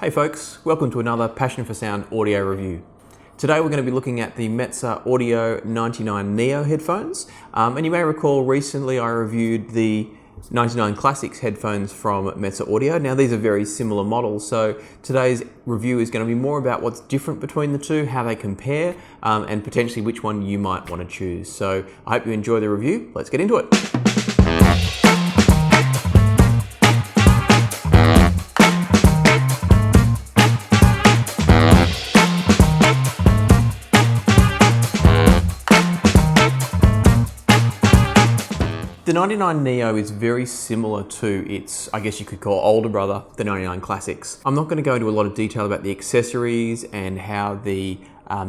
Hey folks, welcome to another Passion for Sound audio review. Today we're going to be looking at the Meze Audio 99 Neo headphones. And you may recall recently I reviewed the 99 Classics headphones from Meze Audio. Now these are very similar models, so today's review is going to be more about what's different between the two, how they compare, and potentially which one you might want to choose. So I hope you enjoy the review. Let's get into it. The 99 Neo is very similar to its, I guess you could call older brother, the 99 Classics. I'm not going to go into a lot of detail about the accessories and how the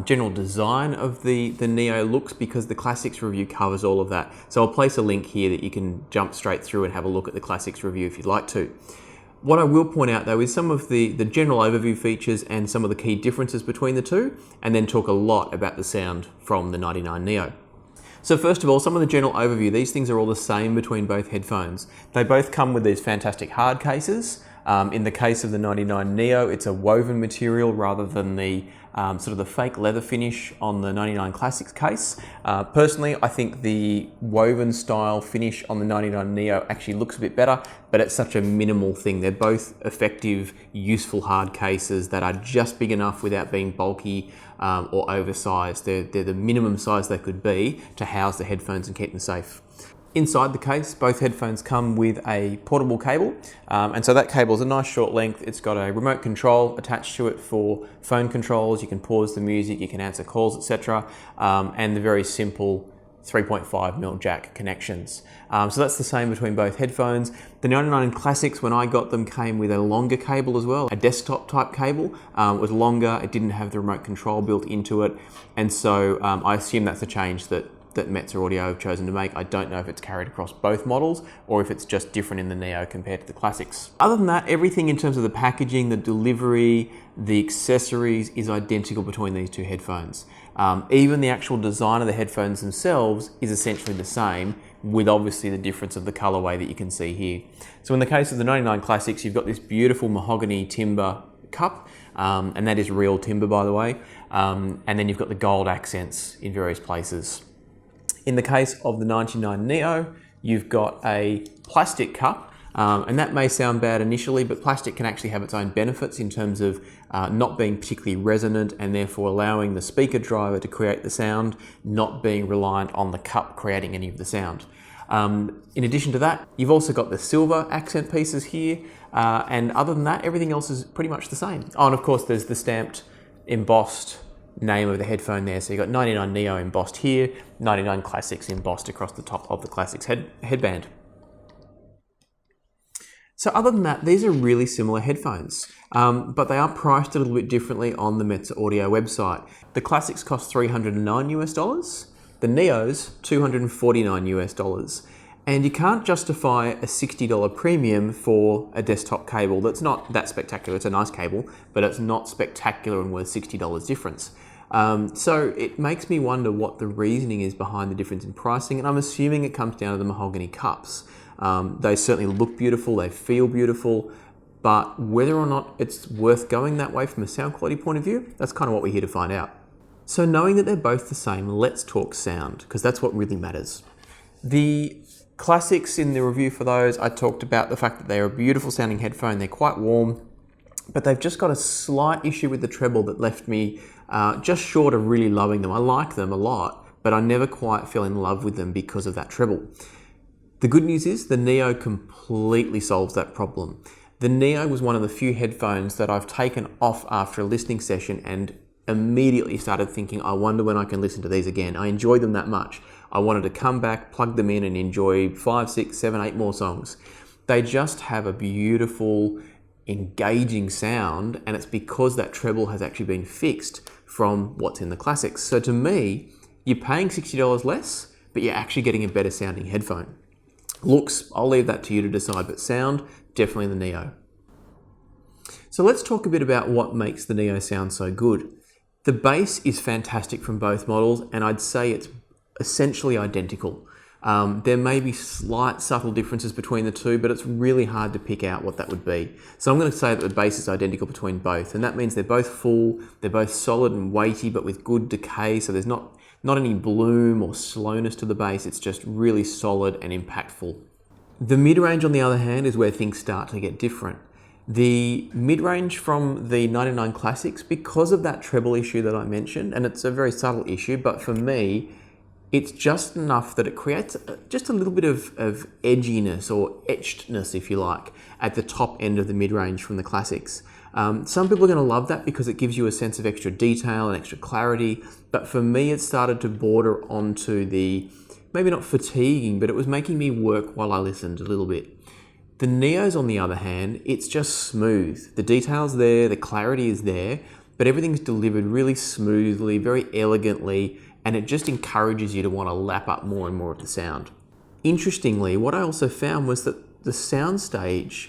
general design of the Neo looks because the Classics review covers all of that. So I'll place a link here that you can jump straight through and have a look at the Classics review if you'd like to. What I will point out though is some of the general overview features and some of the key differences between the two, and then talk a lot about the sound from the 99 Neo. So first of all, some of the general overview. These things are all the same between both headphones. They both come with these fantastic hard cases. In the case of the 99 Neo, it's a woven material rather than the sort of the fake leather finish on the 99 Classics case. Personally, I think the woven style finish on the 99 Neo actually looks a bit better, but it's such a minimal thing. They're both effective, useful hard cases that are just big enough without being bulky or oversized. They're the minimum size they could be to house the headphones and keep them safe. Inside the case, both headphones come with a portable cable, and so that cable is a nice short length. It's got a remote control attached to it for phone controls. You can pause the music, you can answer calls, etc., and the very simple 3.5mm jack connections. So that's the same between both headphones. The 99 Classics, when I got them, came with a longer cable as well, a desktop type cable. It was longer, it didn't have the remote control built into it, and so I assume that's a change that Meze Audio have chosen to make. I don't know if it's carried across both models or if it's just different in the Neo compared to the Classics. Other than that, everything in terms of the packaging, the delivery, the accessories is identical between these two headphones. Even the actual design of the headphones themselves is essentially the same, with obviously the difference of the colorway that you can see here. So in the case of the 99 Classics, you've got this beautiful mahogany timber cup, and that is real timber, by the way, and then you've got the gold accents in various places. In the case of the 99 Neo, you've got a plastic cup, and that may sound bad initially, but plastic can actually have its own benefits in terms of not being particularly resonant and therefore allowing the speaker driver to create the sound, not being reliant on the cup creating any of the sound. In addition to that, you've also got the silver accent pieces here, and other than that, everything else is pretty much the same. Oh, and of course, there's the stamped, embossed name of the headphone there. So you've got 99 Neo embossed here, 99 Classics embossed across the top of the Classics headband. So other than that, these are really similar headphones, but they are priced a little bit differently on the Meze Audio website. The Classics cost $309 US, the Neos $249 US. And you can't justify a $60 premium for a desktop cable that's not that spectacular. It's a nice cable, but it's not spectacular and worth $60 difference. So it makes me wonder what the reasoning is behind the difference in pricing, and I'm assuming it comes down to the mahogany cups. They certainly look beautiful, they feel beautiful, but whether or not it's worth going that way from a sound quality point of view, that's kind of what we're here to find out. So knowing that they're both the same, let's talk sound, because that's what really matters. The Classics, in the review for those, I talked about the fact that they're a beautiful sounding headphone. They're quite warm, but they've just got a slight issue with the treble that left me just short of really loving them. I like them a lot, but I never quite fell in love with them because of that treble. The good news is the Neo completely solves that problem. The Neo was one of the few headphones that I've taken off after a listening session and immediately started thinking, I wonder when I can listen to these again. I enjoyed them that much. I wanted to come back, plug them in and enjoy 5, 6, 7, 8 more songs. They just have a beautiful, engaging sound, and it's because that treble has actually been fixed from what's in the Classics. So to me, you're paying $60 less, but you're actually getting a better sounding headphone. Looks, I'll leave that to you to decide, but sound, definitely the Neo. So let's talk a bit about what makes the Neo sound so good. The bass is fantastic from both models, and I'd say it's essentially identical. There may be slight subtle differences between the two, but it's really hard to pick out what that would be. So I'm going to say that the bass is identical between both, and that means they're both full, they're both solid and weighty, but with good decay, so there's not any bloom or slowness to the bass, it's just really solid and impactful. The mid-range, on the other hand, is where things start to get different. The mid-range from the 99 Classics, because of that treble issue that I mentioned, and it's a very subtle issue, but for me, it's just enough that it creates just a little bit of edginess or etchedness, if you like, at the top end of the mid-range from the Classics. Some people are going to love that because it gives you a sense of extra detail and extra clarity, but for me it started to border onto the, maybe not fatiguing, but it was making me work while I listened a little bit. The Neos, on the other hand, it's just smooth. The detail's there, the clarity is there, but everything's delivered really smoothly, very elegantly, and it just encourages you to want to lap up more and more of the sound. Interestingly, what I also found was that the soundstage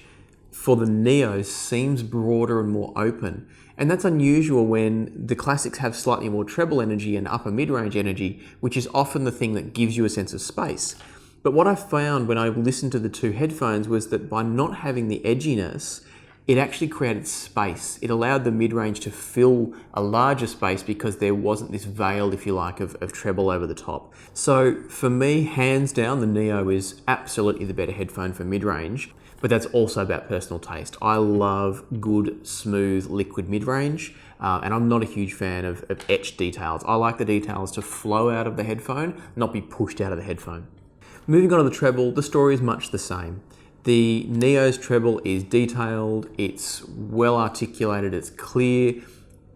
for the Neos seems broader and more open. And that's unusual when the Classics have slightly more treble energy and upper mid-range energy, which is often the thing that gives you a sense of space. But what I found when I listened to the two headphones was that by not having the edginess, it actually created space. It allowed the mid-range to fill a larger space because there wasn't this veil, if you like, of treble over the top. So for me, hands down, the Neo is absolutely the better headphone for mid-range, but that's also about personal taste. I love good, smooth, liquid mid-range, and I'm not a huge fan of etched details. I like the details to flow out of the headphone, not be pushed out of the headphone. Moving on to the treble, the story is much the same. The Neo's treble is detailed, it's well articulated, it's clear,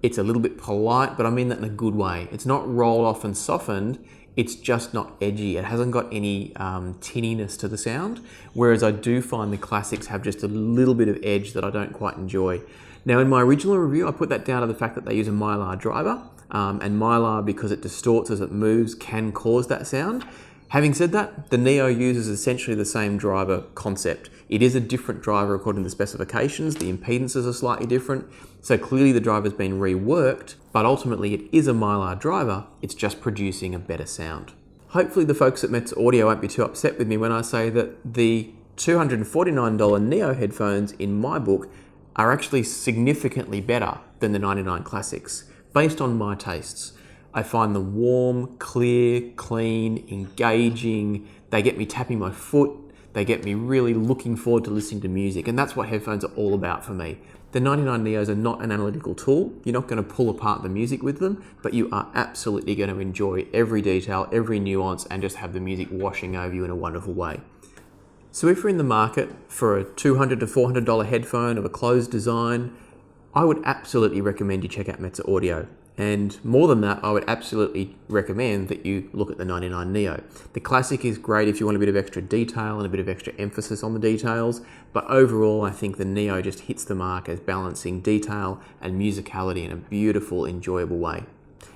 it's a little bit polite, but I mean that in a good way. It's not rolled off and softened, it's just not edgy. It hasn't got any tinniness to the sound, whereas I do find the Classics have just a little bit of edge that I don't quite enjoy. Now in my original review, I put that down to the fact that they use a Mylar driver, and Mylar, because it distorts as it moves, can cause that sound. Having said that, the Neo uses essentially the same driver concept. It is a different driver according to the specifications, the impedances are slightly different, so clearly the driver's been reworked, but ultimately it is a Mylar driver, it's just producing a better sound. Hopefully the folks at Meze Audio won't be too upset with me when I say that the $249 Neo headphones in my book are actually significantly better than the 99 Classics, based on my tastes. I find them warm, clear, clean, engaging. They get me tapping my foot. They get me really looking forward to listening to music. And that's what headphones are all about for me. The 99 Neos are not an analytical tool. You're not going to pull apart the music with them, but you are absolutely going to enjoy every detail, every nuance, and just have the music washing over you in a wonderful way. So if you're in the market for a $200 to $400 headphone of a closed design, I would absolutely recommend you check out Meze Audio. And more than that, I would absolutely recommend that you look at the 99 Neo. The Classic is great if you want a bit of extra detail and a bit of extra emphasis on the details, but overall I think the Neo just hits the mark as balancing detail and musicality in a beautiful, enjoyable way.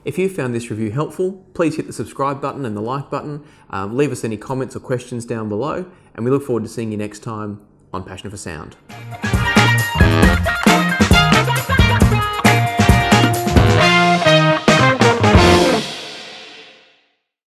If you found this review helpful, please hit the subscribe button and the like button, leave us any comments or questions down below, and we look forward to seeing you next time on Passion for Sound.